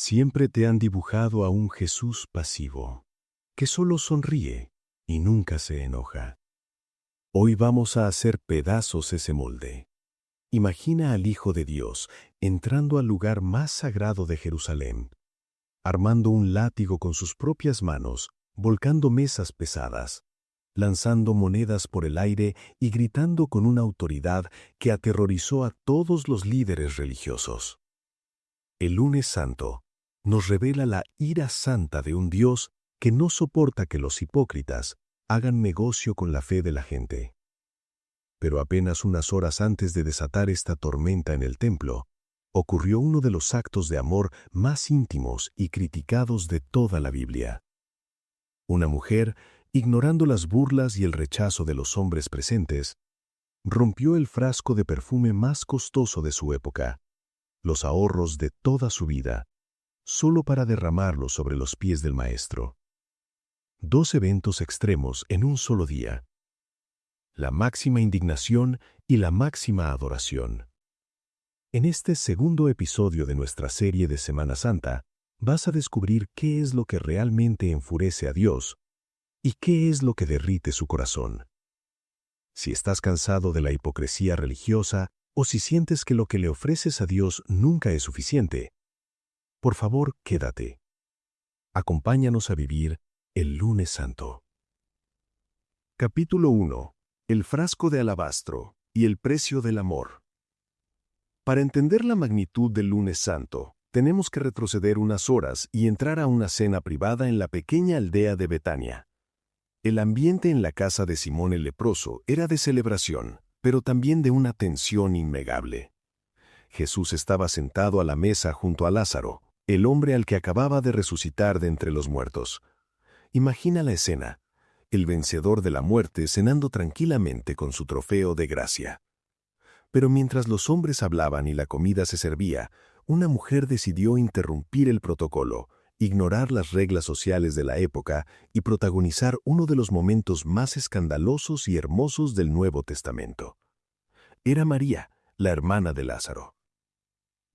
Siempre te han dibujado a un Jesús pasivo, que solo sonríe y nunca se enoja. Hoy vamos a hacer pedazos ese molde. Imagina al Hijo de Dios entrando al lugar más sagrado de Jerusalén, armando un látigo con sus propias manos, volcando mesas pesadas, lanzando monedas por el aire y gritando con una autoridad que aterrorizó a todos los líderes religiosos. El lunes santo nos revela la ira santa de un Dios que no soporta que los hipócritas hagan negocio con la fe de la gente. Pero apenas unas horas antes de desatar esta tormenta en el templo, ocurrió uno de los actos de amor más íntimos y criticados de toda la Biblia. Una mujer, ignorando las burlas y el rechazo de los hombres presentes, rompió el frasco de perfume más costoso de su época, los ahorros de toda su vida, solo para derramarlos sobre los pies del Maestro. Dos eventos extremos en un solo día: la máxima indignación y la máxima adoración. En este segundo episodio de nuestra serie de Semana Santa, vas a descubrir qué es lo que realmente enfurece a Dios y qué es lo que derrite su corazón. Si estás cansado de la hipocresía religiosa o si sientes que lo que le ofreces a Dios nunca es suficiente, por favor, quédate. Acompáñanos a vivir el Lunes Santo. Capítulo 1. El frasco de alabastro y el precio del amor. Para entender la magnitud del Lunes Santo, tenemos que retroceder unas horas y entrar a una cena privada en la pequeña aldea de Betania. El ambiente en la casa de Simón el leproso era de celebración, pero también de una tensión innegable. Jesús estaba sentado a la mesa junto a Lázaro, el hombre al que acababa de resucitar de entre los muertos. Imagina la escena: el vencedor de la muerte cenando tranquilamente con su trofeo de gracia. Pero mientras los hombres hablaban y la comida se servía, una mujer decidió interrumpir el protocolo, ignorar las reglas sociales de la época y protagonizar uno de los momentos más escandalosos y hermosos del Nuevo Testamento. Era María, la hermana de Lázaro.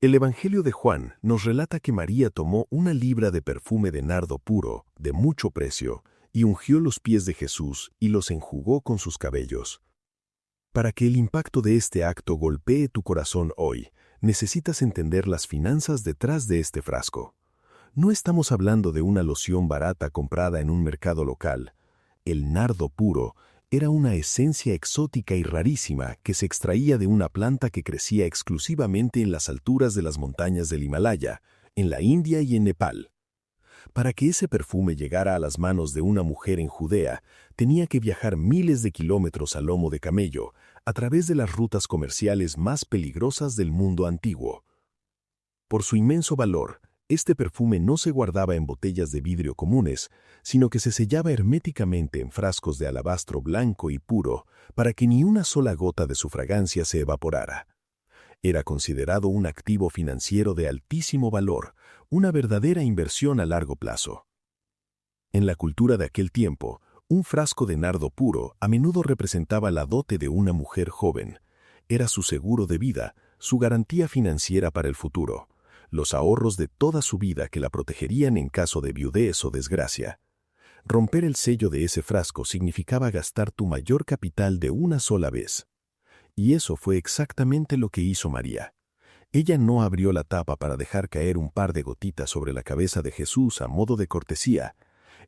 El Evangelio de Juan nos relata que María tomó 1 libra de perfume de nardo puro, de mucho precio, y ungió los pies de Jesús y los enjugó con sus cabellos. Para que el impacto de este acto golpee tu corazón hoy, necesitas entender las finanzas detrás de este frasco. No estamos hablando de una loción barata comprada en un mercado local. El nardo puro era una esencia exótica y rarísima que se extraía de una planta que crecía exclusivamente en las alturas de las montañas del Himalaya, en la India y en Nepal. Para que ese perfume llegara a las manos de una mujer en Judea, tenía que viajar miles de kilómetros a lomo de camello, a través de las rutas comerciales más peligrosas del mundo antiguo. Por su inmenso valor, este perfume no se guardaba en botellas de vidrio comunes, sino que se sellaba herméticamente en frascos de alabastro blanco y puro, para que ni una sola gota de su fragancia se evaporara. Era considerado un activo financiero de altísimo valor, una verdadera inversión a largo plazo. En la cultura de aquel tiempo, un frasco de nardo puro a menudo representaba la dote de una mujer joven. Era su seguro de vida, su garantía financiera para el futuro, los ahorros de toda su vida que la protegerían en caso de viudez o desgracia. Romper el sello de ese frasco significaba gastar tu mayor capital de una sola vez. Y eso fue exactamente lo que hizo María. Ella no abrió la tapa para dejar caer un par de gotitas sobre la cabeza de Jesús a modo de cortesía.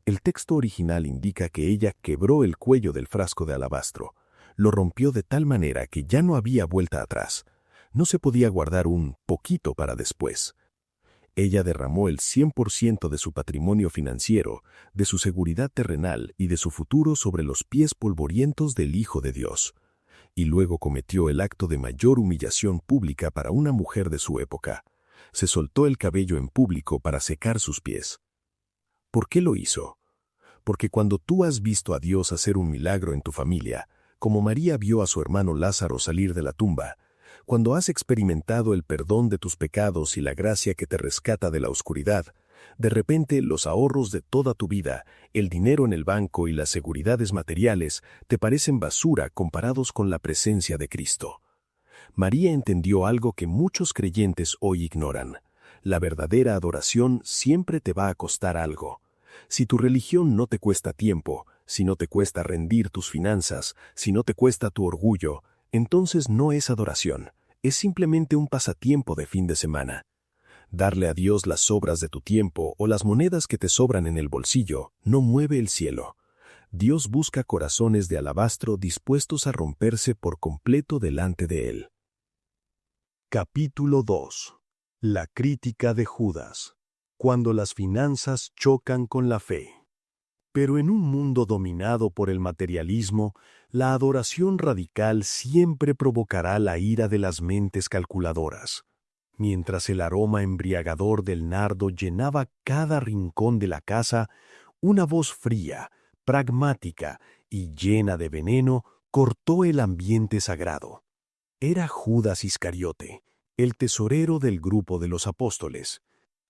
El texto original indica que ella quebró el cuello del frasco de alabastro. Lo rompió de tal manera que ya no había vuelta atrás. No se podía guardar un poquito para después. Ella derramó el 100% de su patrimonio financiero, de su seguridad terrenal y de su futuro sobre los pies polvorientos del Hijo de Dios. Y luego cometió el acto de mayor humillación pública para una mujer de su época. Se soltó el cabello en público para secar sus pies. ¿Por qué lo hizo? Porque cuando tú has visto a Dios hacer un milagro en tu familia, como María vio a su hermano Lázaro salir de la tumba, cuando has experimentado el perdón de tus pecados y la gracia que te rescata de la oscuridad, de repente los ahorros de toda tu vida, el dinero en el banco y las seguridades materiales te parecen basura comparados con la presencia de Cristo. María entendió algo que muchos creyentes hoy ignoran: La verdadera adoración siempre te va a costar algo. Si tu religión no te cuesta tiempo, si no te cuesta rendir tus finanzas, si no te cuesta tu orgullo, entonces no es adoración, es simplemente un pasatiempo de fin de semana. Darle a Dios las sobras de tu tiempo o las monedas que te sobran en el bolsillo no mueve el cielo. Dios busca corazones de alabastro dispuestos a romperse por completo delante de Él. Capítulo 2. La crítica de Judas. Cuando las finanzas chocan con la fe. Pero en un mundo dominado por el materialismo, la adoración radical siempre provocará la ira de las mentes calculadoras. Mientras el aroma embriagador del nardo llenaba cada rincón de la casa, una voz fría, pragmática y llena de veneno cortó el ambiente sagrado. Era Judas Iscariote, el tesorero del grupo de los apóstoles.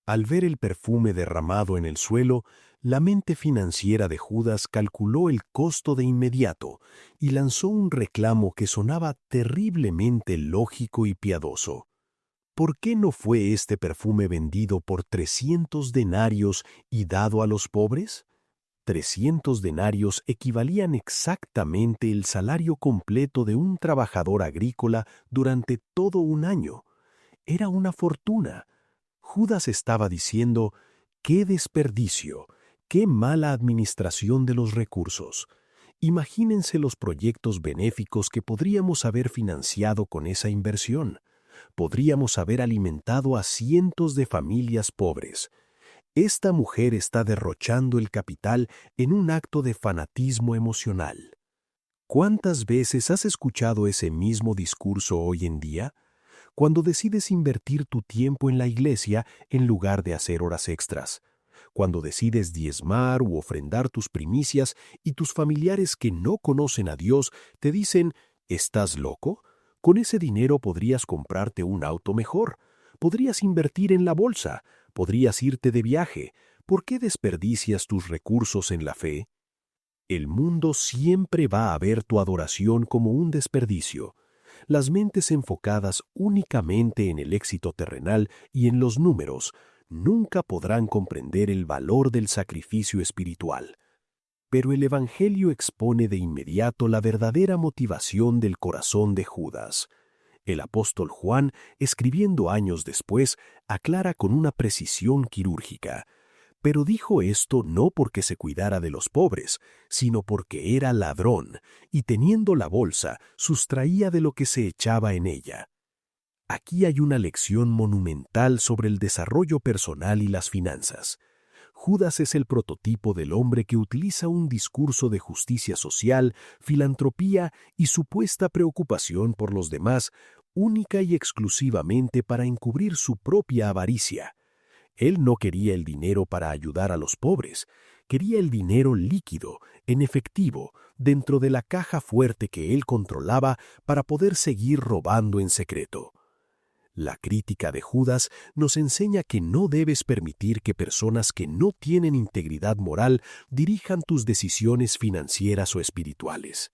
Al ver el perfume derramado en el suelo, la mente financiera de Judas calculó el costo de inmediato y lanzó un reclamo que sonaba terriblemente lógico y piadoso. ¿Por qué no fue este perfume vendido por 300 denarios y dado a los pobres? 300 denarios equivalían exactamente el salario completo de un trabajador agrícola durante todo un año. Era una fortuna. Judas estaba diciendo, ¡qué desperdicio! ¡Qué mala administración de los recursos! Imagínense los proyectos benéficos que podríamos haber financiado con esa inversión. Podríamos haber alimentado a cientos de familias pobres. Esta mujer está derrochando el capital en un acto de fanatismo emocional. ¿Cuántas veces has escuchado ese mismo discurso hoy en día? Cuando decides invertir tu tiempo en la iglesia en lugar de hacer horas extras. Cuando decides diezmar u ofrendar tus primicias y tus familiares que no conocen a Dios te dicen, ¿estás loco? Con ese dinero podrías comprarte un auto mejor, podrías invertir en la bolsa, podrías irte de viaje. ¿Por qué desperdicias tus recursos en la fe? El mundo siempre va a ver tu adoración como un desperdicio. Las mentes enfocadas únicamente en el éxito terrenal y en los números nunca podrán comprender el valor del sacrificio espiritual. Pero el Evangelio expone de inmediato la verdadera motivación del corazón de Judas. El apóstol Juan, escribiendo años después, aclara con una precisión quirúrgica. Pero dijo esto no porque se cuidara de los pobres, sino porque era ladrón, y teniendo la bolsa, sustraía de lo que se echaba en ella. Aquí hay una lección monumental sobre el desarrollo personal y las finanzas. Judas es el prototipo del hombre que utiliza un discurso de justicia social, filantropía y supuesta preocupación por los demás, única y exclusivamente para encubrir su propia avaricia. Él no quería el dinero para ayudar a los pobres, quería el dinero líquido, en efectivo, dentro de la caja fuerte que él controlaba para poder seguir robando en secreto. La crítica de Judas nos enseña que no debes permitir que personas que no tienen integridad moral dirijan tus decisiones financieras o espirituales.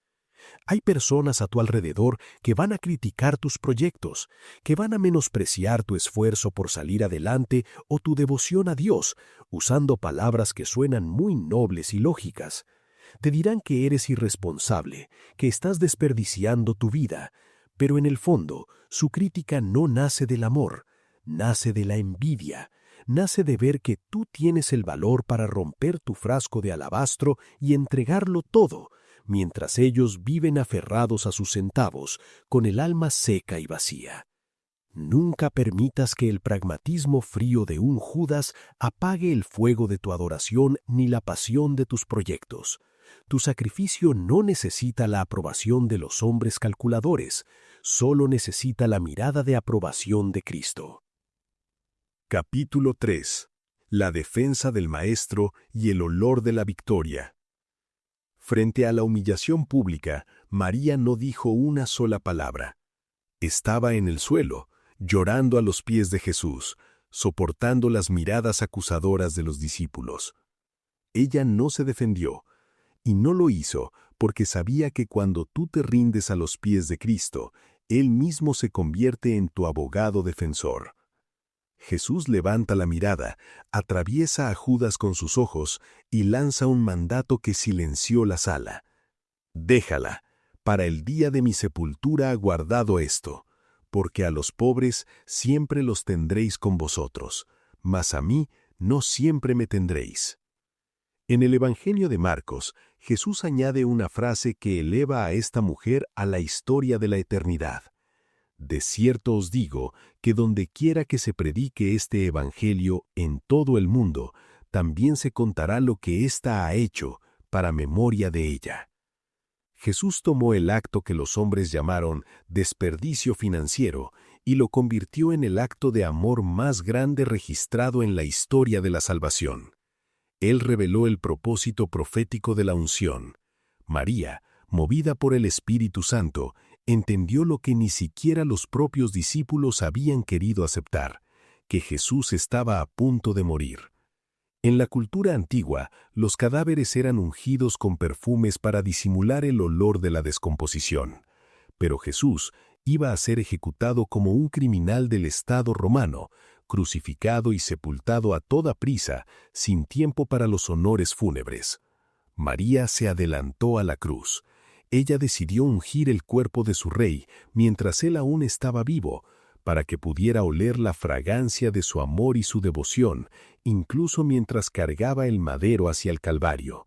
Hay personas a tu alrededor que van a criticar tus proyectos, que van a menospreciar tu esfuerzo por salir adelante o tu devoción a Dios, usando palabras que suenan muy nobles y lógicas. Te dirán que eres irresponsable, que estás desperdiciando tu vida, pero en el fondo, su crítica no nace del amor, nace de la envidia, nace de ver que tú tienes el valor para romper tu frasco de alabastro y entregarlo todo, mientras ellos viven aferrados a sus centavos, con el alma seca y vacía. Nunca permitas que el pragmatismo frío de un Judas apague el fuego de tu adoración ni la pasión de tus proyectos. Tu sacrificio no necesita la aprobación de los hombres calculadores, solo necesita la mirada de aprobación de Cristo. Capítulo 3. La defensa del Maestro y el olor de la victoria. Frente a la humillación pública, María no dijo una sola palabra. Estaba en el suelo, llorando a los pies de Jesús, soportando las miradas acusadoras de los discípulos. Ella no se defendió, y no lo hizo porque sabía que cuando tú te rindes a los pies de Cristo, Él mismo se convierte en tu abogado defensor. Jesús levanta la mirada, atraviesa a Judas con sus ojos y lanza un mandato que silenció la sala. Déjala, para el día de mi sepultura ha guardado esto, porque a los pobres siempre los tendréis con vosotros, mas a mí no siempre me tendréis. En el Evangelio de Marcos, Jesús añade una frase que eleva a esta mujer a la historia de la eternidad. De cierto os digo que donde quiera que se predique este Evangelio en todo el mundo, también se contará lo que ésta ha hecho para memoria de ella. Jesús tomó el acto que los hombres llamaron desperdicio financiero y lo convirtió en el acto de amor más grande registrado en la historia de la salvación. Él reveló el propósito profético de la unción. María, movida por el Espíritu Santo, entendió lo que ni siquiera los propios discípulos habían querido aceptar, que Jesús estaba a punto de morir. En la cultura antigua, los cadáveres eran ungidos con perfumes para disimular el olor de la descomposición. Pero Jesús iba a ser ejecutado como un criminal del Estado romano, crucificado y sepultado a toda prisa, sin tiempo para los honores fúnebres. María se adelantó a la cruz. Ella decidió ungir el cuerpo de su rey mientras él aún estaba vivo, para que pudiera oler la fragancia de su amor y su devoción, incluso mientras cargaba el madero hacia el Calvario.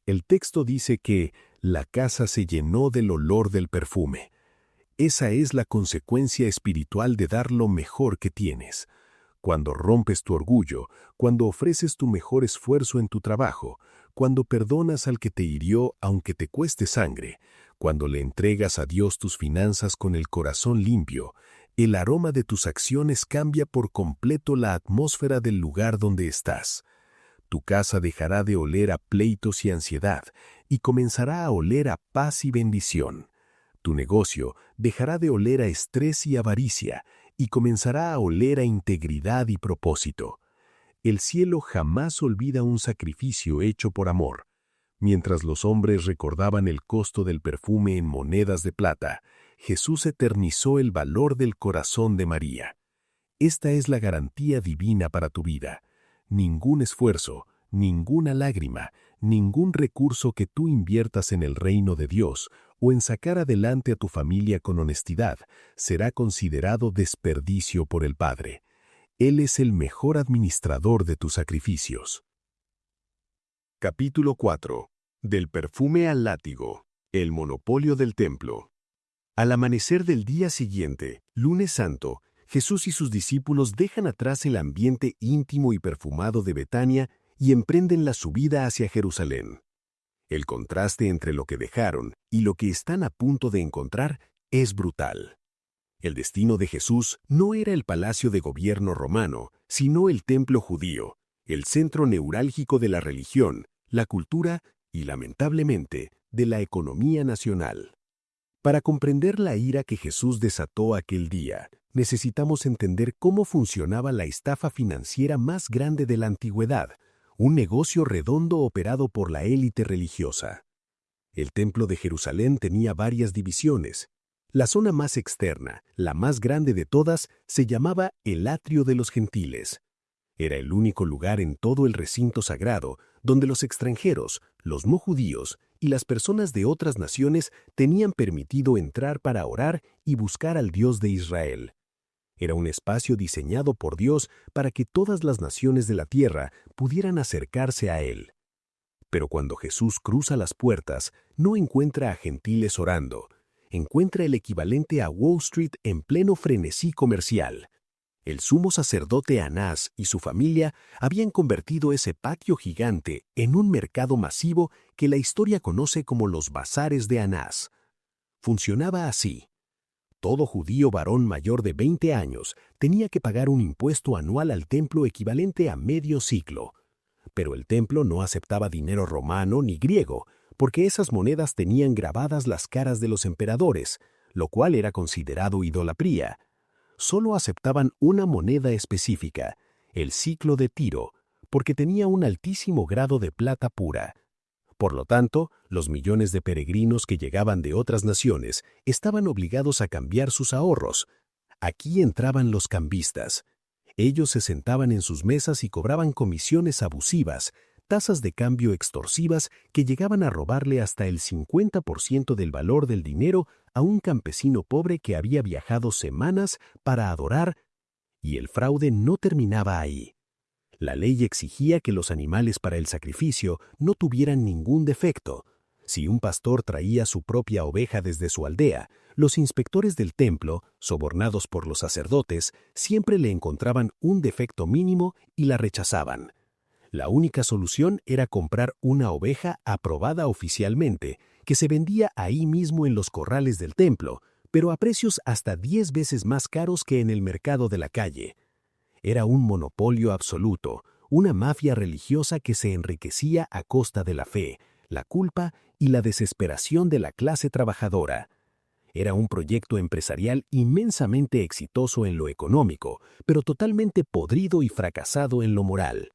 El texto dice que la casa se llenó del olor del perfume. Esa es la consecuencia espiritual de dar lo mejor que tienes. Cuando rompes tu orgullo, cuando ofreces tu mejor esfuerzo en tu trabajo, cuando perdonas al que te hirió aunque te cueste sangre, cuando le entregas a Dios tus finanzas con el corazón limpio, el aroma de tus acciones cambia por completo la atmósfera del lugar donde estás. Tu casa dejará de oler a pleitos y ansiedad y comenzará a oler a paz y bendición. Tu negocio dejará de oler a estrés y avaricia y comenzará a oler a integridad y propósito. El cielo jamás olvida un sacrificio hecho por amor. Mientras los hombres recordaban el costo del perfume en monedas de plata, Jesús eternizó el valor del corazón de María. Esta es la garantía divina para tu vida. Ningún esfuerzo, ninguna lágrima, ningún recurso que tú inviertas en el reino de Dios o en sacar adelante a tu familia con honestidad será considerado desperdicio por el Padre. Él es el mejor administrador de tus sacrificios. Capítulo 4. Del perfume al látigo. El monopolio del templo. Al amanecer del día siguiente, lunes santo, Jesús y sus discípulos dejan atrás el ambiente íntimo y perfumado de Betania y emprenden la subida hacia Jerusalén. El contraste entre lo que dejaron y lo que están a punto de encontrar es brutal. El destino de Jesús no era el palacio de gobierno romano, sino el templo judío, el centro neurálgico de la religión, la cultura y, lamentablemente, de la economía nacional. Para comprender la ira que Jesús desató aquel día, necesitamos entender cómo funcionaba la estafa financiera más grande de la antigüedad, un negocio redondo operado por la élite religiosa. El templo de Jerusalén tenía varias divisiones. La zona más externa, la más grande de todas, se llamaba el atrio de los gentiles. Era el único lugar en todo el recinto sagrado donde los extranjeros, los no judíos y las personas de otras naciones tenían permitido entrar para orar y buscar al Dios de Israel. Era un espacio diseñado por Dios para que todas las naciones de la tierra pudieran acercarse a Él. Pero cuando Jesús cruza las puertas, no encuentra a gentiles orando, encuentra el equivalente a Wall Street en pleno frenesí comercial. El sumo sacerdote Anás y su familia habían convertido ese patio gigante en un mercado masivo que la historia conoce como los bazares de Anás. Funcionaba así. Todo judío varón mayor de 20 años tenía que pagar un impuesto anual al templo equivalente a medio siglo. Pero el templo no aceptaba dinero romano ni griego, porque esas monedas tenían grabadas las caras de los emperadores, lo cual era considerado idolatría. Solo aceptaban una moneda específica, el siclo de Tiro, porque tenía un altísimo grado de plata pura. Por lo tanto, los millones de peregrinos que llegaban de otras naciones estaban obligados a cambiar sus ahorros. Aquí entraban los cambistas. Ellos se sentaban en sus mesas y cobraban comisiones abusivas, tasas de cambio extorsivas que llegaban a robarle hasta el 50% del valor del dinero a un campesino pobre que había viajado semanas para adorar, y el fraude no terminaba ahí. La ley exigía que los animales para el sacrificio no tuvieran ningún defecto. Si un pastor traía su propia oveja desde su aldea, los inspectores del templo, sobornados por los sacerdotes, siempre le encontraban un defecto mínimo y la rechazaban. La única solución era comprar una oveja aprobada oficialmente, que se vendía ahí mismo en los corrales del templo, pero a precios hasta 10 veces más caros que en el mercado de la calle. Era un monopolio absoluto, una mafia religiosa que se enriquecía a costa de la fe, la culpa y la desesperación de la clase trabajadora. Era un proyecto empresarial inmensamente exitoso en lo económico, pero totalmente podrido y fracasado en lo moral.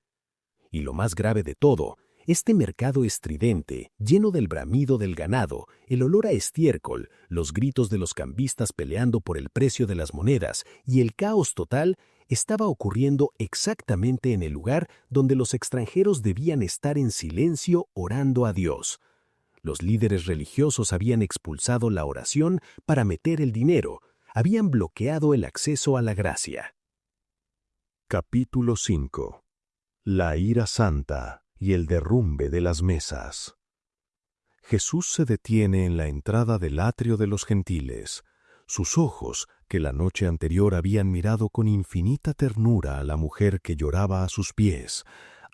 Y lo más grave de todo, este mercado estridente, lleno del bramido del ganado, el olor a estiércol, los gritos de los cambistas peleando por el precio de las monedas y el caos total, estaba ocurriendo exactamente en el lugar donde los extranjeros debían estar en silencio orando a Dios. Los líderes religiosos habían expulsado la oración para meter el dinero, habían bloqueado el acceso a la gracia. Capítulo 5. La ira santa y el derrumbe de las mesas. Jesús se detiene en la entrada del atrio de los gentiles. Sus ojos, que la noche anterior habían mirado con infinita ternura a la mujer que lloraba a sus pies,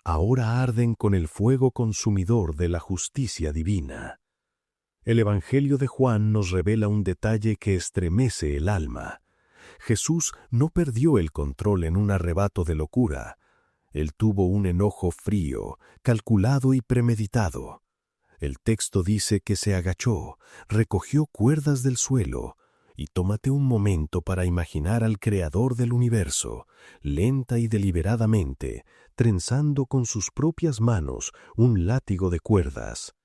ahora arden con el fuego consumidor de la justicia divina. El Evangelio de Juan nos revela un detalle que estremece el alma. Jesús no perdió el control en un arrebato de locura. Él tuvo un enojo frío, calculado y premeditado. El texto dice que se agachó, recogió cuerdas del suelo, y tómate un momento para imaginar al Creador del universo, lenta y deliberadamente, trenzando con sus propias manos un látigo de cuerdas.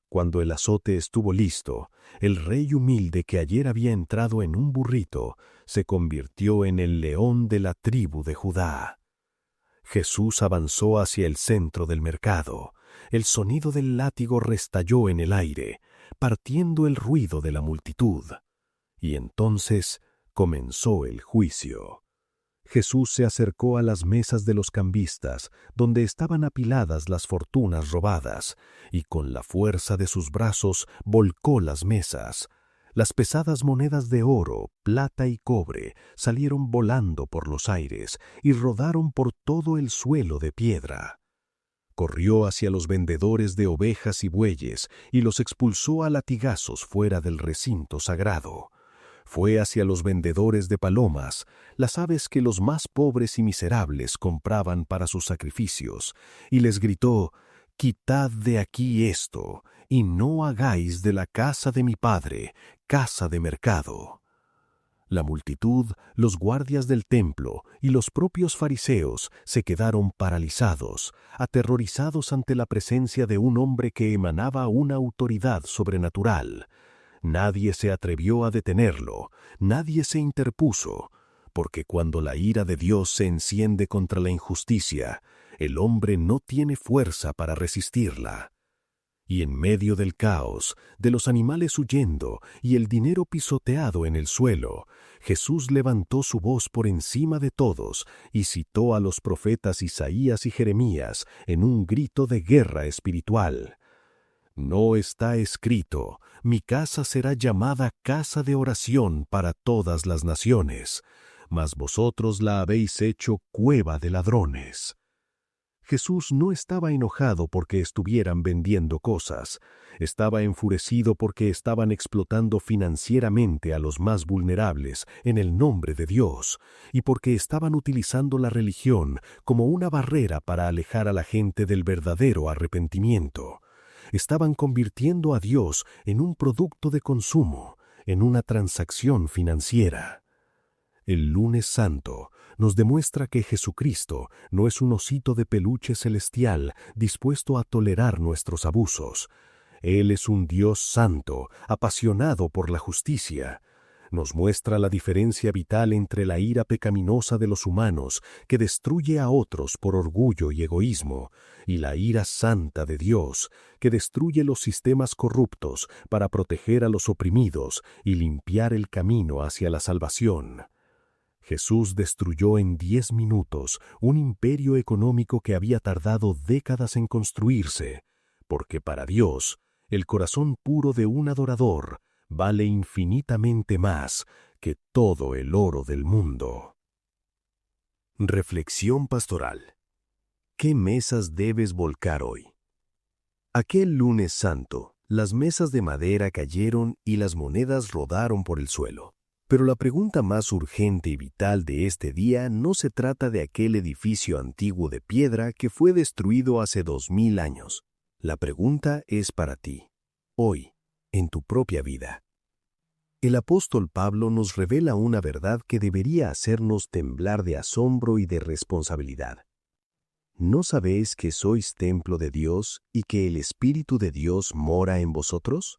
Cuando el azote estuvo listo, el rey humilde que ayer había entrado en un burrito, se convirtió en el león de la tribu de Judá. Jesús avanzó hacia el centro del mercado. El sonido del látigo restalló en el aire, partiendo el ruido de la multitud. Y entonces comenzó el juicio. Jesús se acercó a las mesas de los cambistas, donde estaban apiladas las fortunas robadas, y con la fuerza de sus brazos volcó las mesas. Las pesadas monedas de oro, plata y cobre salieron volando por los aires y rodaron por todo el suelo de piedra. Corrió hacia los vendedores de ovejas y bueyes y los expulsó a latigazos fuera del recinto sagrado. Fue hacia los vendedores de palomas, las aves que los más pobres y miserables compraban para sus sacrificios, y les gritó: «Quitad de aquí esto, y no hagáis de la casa de mi Padre casa de mercado». La multitud, los guardias del templo y los propios fariseos se quedaron paralizados, aterrorizados ante la presencia de un hombre que emanaba una autoridad sobrenatural. Nadie se atrevió a detenerlo, nadie se interpuso, porque cuando la ira de Dios se enciende contra la injusticia, el hombre no tiene fuerza para resistirla. Y en medio del caos, de los animales huyendo y el dinero pisoteado en el suelo, Jesús levantó su voz por encima de todos y citó a los profetas Isaías y Jeremías en un grito de guerra espiritual. «¿No está escrito: mi casa será llamada casa de oración para todas las naciones, mas vosotros la habéis hecho cueva de ladrones»? Jesús no estaba enojado porque estuvieran vendiendo cosas. Estaba enfurecido porque estaban explotando financieramente a los más vulnerables en el nombre de Dios, y porque estaban utilizando la religión como una barrera para alejar a la gente del verdadero arrepentimiento. Estaban convirtiendo a Dios en un producto de consumo, en una transacción financiera. El Lunes Santo nos demuestra que Jesucristo no es un osito de peluche celestial dispuesto a tolerar nuestros abusos. Él es un Dios santo, apasionado por la justicia. Nos muestra la diferencia vital entre la ira pecaminosa de los humanos, que destruye a otros por orgullo y egoísmo, y la ira santa de Dios, que destruye los sistemas corruptos para proteger a los oprimidos y limpiar el camino hacia la salvación. Jesús destruyó en 10 minutos un imperio económico que había tardado décadas en construirse, porque para Dios, el corazón puro de un adorador vale infinitamente más que todo el oro del mundo. Reflexión pastoral. ¿Qué mesas debes volcar hoy? Aquel lunes santo, las mesas de madera cayeron y las monedas rodaron por el suelo. Pero la pregunta más urgente y vital de este día no se trata de aquel edificio antiguo de piedra que fue destruido hace 2000 años. La pregunta es para ti, hoy, en tu propia vida. El apóstol Pablo nos revela una verdad que debería hacernos temblar de asombro y de responsabilidad. ¿No sabéis que sois templo de Dios y que el Espíritu de Dios mora en vosotros?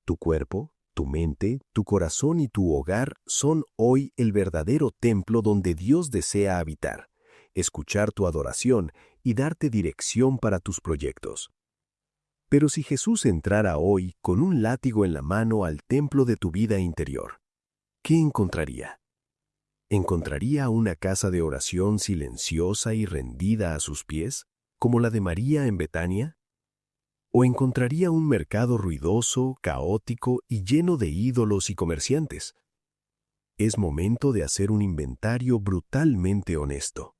Tu cuerpo, tu mente, tu corazón y tu hogar son hoy el verdadero templo donde Dios desea habitar, escuchar tu adoración y darte dirección para tus proyectos. Pero si Jesús entrara hoy con un látigo en la mano al templo de tu vida interior, ¿qué encontraría? ¿Encontraría una casa de oración silenciosa y rendida a sus pies, como la de María en Betania? ¿O encontraría un mercado ruidoso, caótico y lleno de ídolos y comerciantes? Es momento de hacer un inventario brutalmente honesto.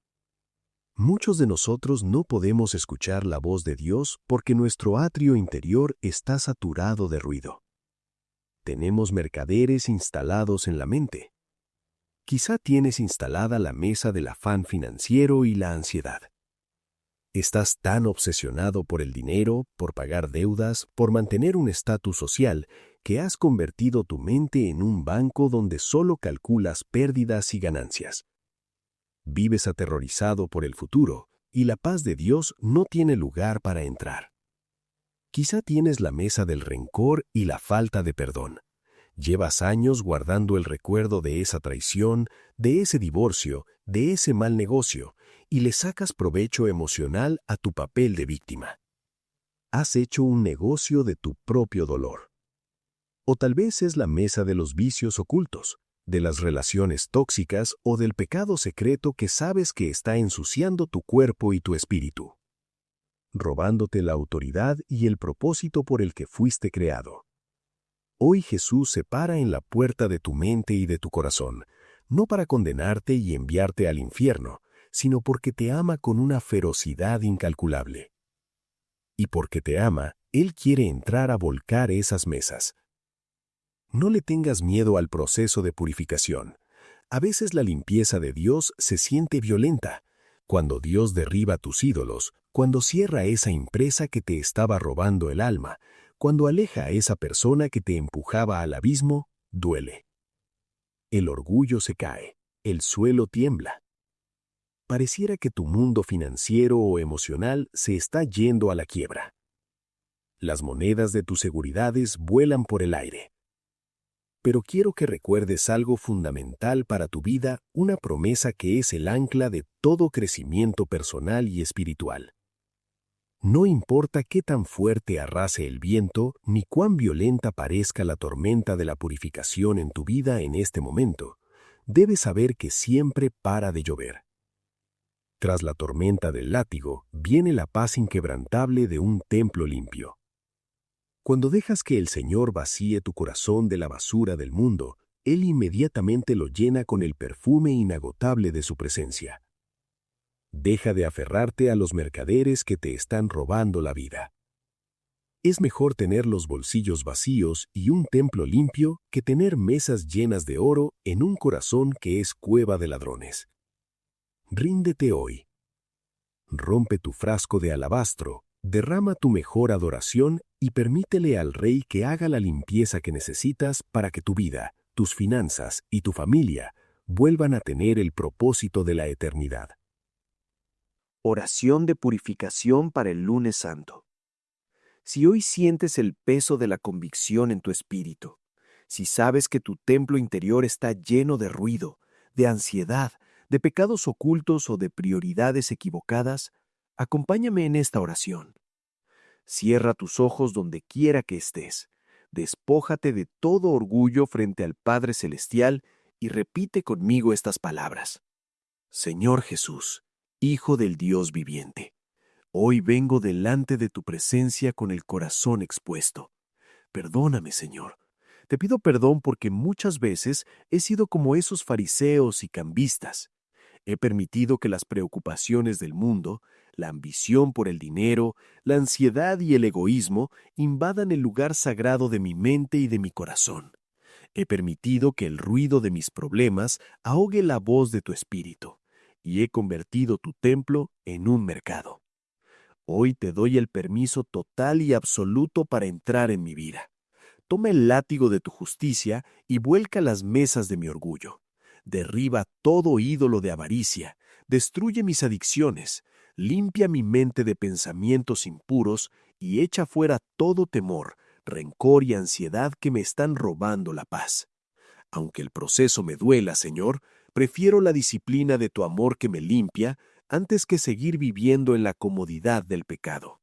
Muchos de nosotros no podemos escuchar la voz de Dios porque nuestro atrio interior está saturado de ruido. Tenemos mercaderes instalados en la mente. Quizá tienes instalada la mesa del afán financiero y la ansiedad. Estás tan obsesionado por el dinero, por pagar deudas, por mantener un estatus social, que has convertido tu mente en un banco donde solo calculas pérdidas y ganancias. Vives aterrorizado por el futuro, y la paz de Dios no tiene lugar para entrar. Quizá tienes la mesa del rencor y la falta de perdón. Llevas años guardando el recuerdo de esa traición, de ese divorcio, de ese mal negocio, y le sacas provecho emocional a tu papel de víctima. Has hecho un negocio de tu propio dolor. O tal vez es la mesa de los vicios ocultos, de las relaciones tóxicas o del pecado secreto que sabes que está ensuciando tu cuerpo y tu espíritu, robándote la autoridad y el propósito por el que fuiste creado. Hoy Jesús se para en la puerta de tu mente y de tu corazón, no para condenarte y enviarte al infierno, sino porque te ama con una ferocidad incalculable. Y porque te ama, Él quiere entrar a volcar esas mesas. No le tengas miedo al proceso de purificación. A veces la limpieza de Dios se siente violenta. Cuando Dios derriba tus ídolos, cuando cierra esa empresa que te estaba robando el alma, cuando aleja a esa persona que te empujaba al abismo, duele. El orgullo se cae, el suelo tiembla. Pareciera que tu mundo financiero o emocional se está yendo a la quiebra. Las monedas de tus seguridades vuelan por el aire. Pero quiero que recuerdes algo fundamental para tu vida, una promesa que es el ancla de todo crecimiento personal y espiritual. No importa qué tan fuerte arrase el viento, ni cuán violenta parezca la tormenta de la purificación en tu vida en este momento, debes saber que siempre para de llover. Tras la tormenta del látigo, viene la paz inquebrantable de un templo limpio. Cuando dejas que el Señor vacíe tu corazón de la basura del mundo, Él inmediatamente lo llena con el perfume inagotable de su presencia. Deja de aferrarte a los mercaderes que te están robando la vida. Es mejor tener los bolsillos vacíos y un templo limpio que tener mesas llenas de oro en un corazón que es cueva de ladrones. Ríndete hoy. Rompe tu frasco de alabastro, derrama tu mejor adoración y permítele al Rey que haga la limpieza que necesitas para que tu vida, tus finanzas y tu familia vuelvan a tener el propósito de la eternidad. Oración de purificación para el lunes santo. Si hoy sientes el peso de la convicción en tu espíritu, Si sabes que tu templo interior está lleno de ruido, de ansiedad, de pecados ocultos o de prioridades equivocadas, acompáñame en esta oración. Cierra tus ojos donde quiera que estés. Despójate de todo orgullo frente al Padre Celestial y repite conmigo estas palabras. Señor Jesús, Hijo del Dios viviente, hoy vengo delante de tu presencia con el corazón expuesto. Perdóname, Señor. Te pido perdón porque muchas veces he sido como esos fariseos y cambistas. He permitido que las preocupaciones del mundo, la ambición por el dinero, la ansiedad y el egoísmo invadan el lugar sagrado de mi mente y de mi corazón. He permitido que el ruido de mis problemas ahogue la voz de tu espíritu, y he convertido tu templo en un mercado. Hoy te doy el permiso total y absoluto para entrar en mi vida. Toma el látigo de tu justicia y vuelca las mesas de mi orgullo. Derriba todo ídolo de avaricia, destruye mis adicciones, limpia mi mente de pensamientos impuros y echa fuera todo temor, rencor y ansiedad que me están robando la paz. Aunque el proceso me duela, Señor, prefiero la disciplina de tu amor que me limpia antes que seguir viviendo en la comodidad del pecado.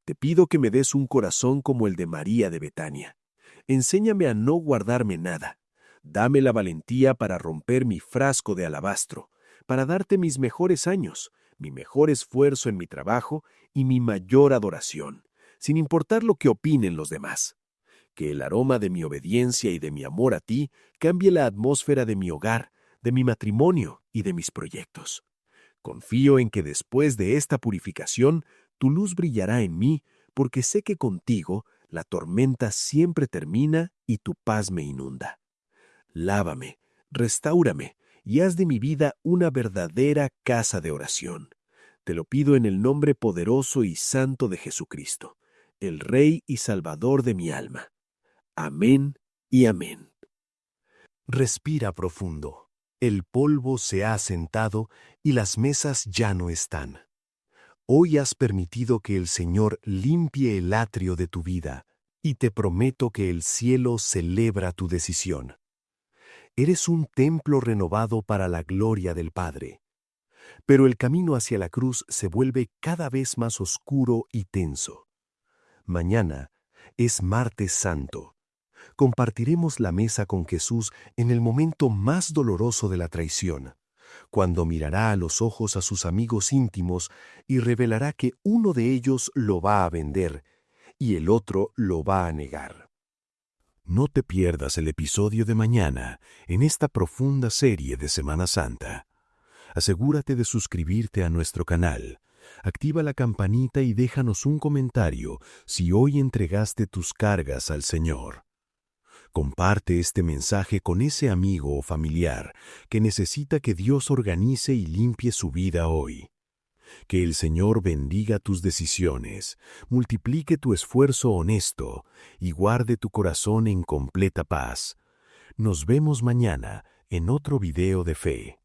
Te pido que me des un corazón como el de María de Betania. Enséñame a no guardarme nada. Dame la valentía para romper mi frasco de alabastro, para darte mis mejores años, mi mejor esfuerzo en mi trabajo y mi mayor adoración, sin importar lo que opinen los demás. Que el aroma de mi obediencia y de mi amor a ti cambie la atmósfera de mi hogar, de mi matrimonio y de mis proyectos. Confío en que después de esta purificación, tu luz brillará en mí, porque sé que contigo la tormenta siempre termina y tu paz me inunda. Lávame, restáurame y haz de mi vida una verdadera casa de oración. Te lo pido en el nombre poderoso y santo de Jesucristo, el Rey y Salvador de mi alma. Amén y amén. Respira profundo. El polvo se ha asentado y las mesas ya no están. Hoy has permitido que el Señor limpie el atrio de tu vida, y te prometo que el cielo celebra tu decisión. Eres un templo renovado para la gloria del Padre. Pero el camino hacia la cruz se vuelve cada vez más oscuro y tenso. Mañana es Martes Santo. Compartiremos la mesa con Jesús en el momento más doloroso de la traición, cuando mirará a los ojos a sus amigos íntimos y revelará que uno de ellos lo va a vender y el otro lo va a negar. No te pierdas el episodio de mañana en esta profunda serie de Semana Santa. Asegúrate de suscribirte a nuestro canal. Activa la campanita y déjanos un comentario si hoy entregaste tus cargas al Señor. Comparte este mensaje con ese amigo o familiar que necesita que Dios organice y limpie su vida hoy. Que el Señor bendiga tus decisiones, multiplique tu esfuerzo honesto y guarde tu corazón en completa paz. Nos vemos mañana en otro video de fe.